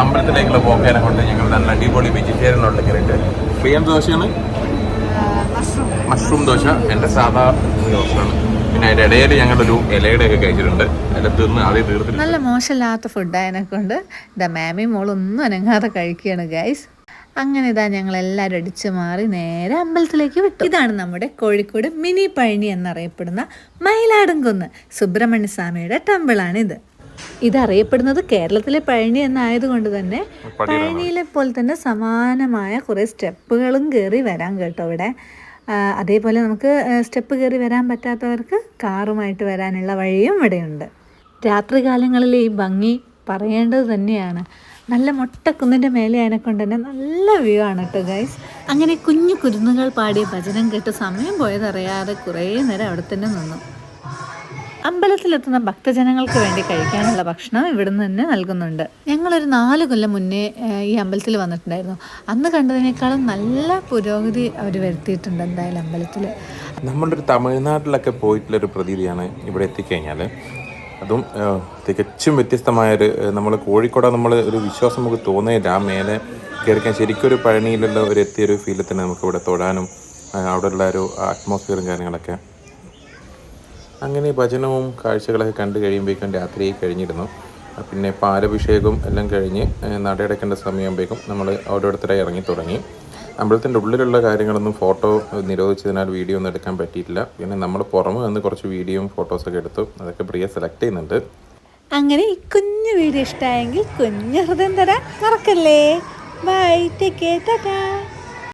അമ്പലത്തിലേക്കുള്ള പോക്കേനെ കൊണ്ട് ഞങ്ങൾ നല്ല അടിപൊളി വെജിറ്റേറിയനുള്ള കയറിയിട്ട് പ്രിയം ദോശയാണ്, മഷ്റൂം ദോശ, എൻ്റെ സാധാ ദോശയാണ്. പിന്നെ അതിൻ്റെ ഇടയിൽ ഞങ്ങളൊരു ഇലയുടെ ഒക്കെ കഴിച്ചിട്ടുണ്ട്. അതിൽ ആദ്യം തീർത്തിട്ട് നല്ല മോശമില്ലാത്ത ഫുഡായതിനെ കൊണ്ട് ഇതാ മാമി മോളൊന്നും അനങ്ങാതെ കഴിക്കുകയാണ് ഗൈസ്. അങ്ങനെ ഇതാ ഞങ്ങളെല്ലാവരും അടിച്ചു മാറി നേരെ അമ്പലത്തിലേക്ക് വിട്ടു. ഇതാണ് നമ്മുടെ കോഴിക്കോട് മിനി പഴനി എന്നറിയപ്പെടുന്ന മയിലാടുംകുന്ന് സുബ്രഹ്മണ്യ സ്വാമിയുടെ ടെമ്പിളാണിത്. ഇതറിയപ്പെടുന്നത് കേരളത്തിലെ പഴനി എന്നായതുകൊണ്ട് തന്നെ പഴനിയിലെ പോലെ തന്നെ സമാനമായ കുറേ സ്റ്റെപ്പുകളും കയറി വരാൻ കേട്ടോ ഇവിടെ. അതേപോലെ നമുക്ക് സ്റ്റെപ്പ് കയറി വരാൻ പറ്റാത്തവർക്ക് കാറുമായിട്ട് വരാനുള്ള വഴിയും ഇവിടെയുണ്ട്. രാത്രികാലങ്ങളിൽ ഈ ഭംഗി പറയേണ്ടത് തന്നെയാണ്. നല്ല മൊട്ടക്കുന്നിൻ്റെ മേലെ അതിനെക്കൊണ്ട് തന്നെ നല്ല വ്യൂ ആണ് കേട്ടോ ഗൈസ്. അങ്ങനെ കുഞ്ഞു കുരുന്നുകൾ പാടിയ ഭജനം കേട്ട് സമയം പോയതറിയാതെ കുറേ നേരം അവിടെ തന്നെ നിന്നു. അമ്പലത്തിലെത്തുന്ന ഭക്തജനങ്ങൾക്ക് വേണ്ടി കഴിക്കാനുള്ള ഭക്ഷണം ഇവിടുന്ന് തന്നെ നൽകുന്നുണ്ട്. ഞങ്ങളൊരു 4 കൊല്ലം മുന്നേ ഈ അമ്പലത്തിൽ വന്നിട്ടുണ്ടായിരുന്നു. അന്ന് കണ്ടതിനേക്കാളും നല്ല പുരോഗതി അവർ വരുത്തിയിട്ടുണ്ട് എന്തായാലും അമ്പലത്തിൽ. നമ്മളൊരു തമിഴ്നാട്ടിലൊക്കെ പോയിട്ടുള്ളൊരു പ്രതീതിയാണ് ഇവിടെ എത്തിക്കഴിഞ്ഞാൽ. അതും തികച്ചും വ്യത്യസ്തമായൊരു, നമ്മൾ കോഴിക്കോട് നമ്മൾ ഒരു വിശ്വാസം നമുക്ക് തോന്നുന്നില്ല. ആ മേലെ കയറിക്കാൻ ശരിക്കും ഒരു പഴനിയിലുള്ള ഒരു എത്തിയൊരു ഫീലിൽ തന്നെ നമുക്ക് ഇവിടെ തൊഴാനും അവിടെയുള്ള ഒരു അറ്റ്മോസ്ഫിയറും കാര്യങ്ങളൊക്കെ. അങ്ങനെ ഭജനവും കാഴ്ചകളൊക്കെ കണ്ടു കഴിയുമ്പോഴേക്കും രാത്രി കഴിഞ്ഞിരുന്നു. പിന്നെ പാലഭിഷേകവും എല്ലാം കഴിഞ്ഞ് നടയടക്കേണ്ട സമയമാകുമ്പോഴേക്കും നമ്മൾ ഓരോരുത്തരായി ഇറങ്ങി തുടങ്ങി. അമ്പലത്തിൻ്റെ ഉള്ളിലുള്ള കാര്യങ്ങളൊന്നും ഫോട്ടോ നിരോധിച്ചതിനാൽ വീഡിയോ ഒന്നും എടുക്കാൻ പറ്റിയിട്ടില്ല. പിന്നെ നമ്മൾ പുറമെ നിന്ന് കുറച്ച് വീഡിയോയും ഫോട്ടോസൊക്കെ എടുത്തു. അതൊക്കെ പ്രിയ സെലക്ട് ചെയ്യുന്നുണ്ട്. അങ്ങനെ ഈ കുഞ്ഞു വീഡിയോ ഇഷ്ടമായെങ്കിൽ കുഞ്ഞു ഹൃദയം തരാൻ മറക്കല്ലേ. Bye, take care, Tata.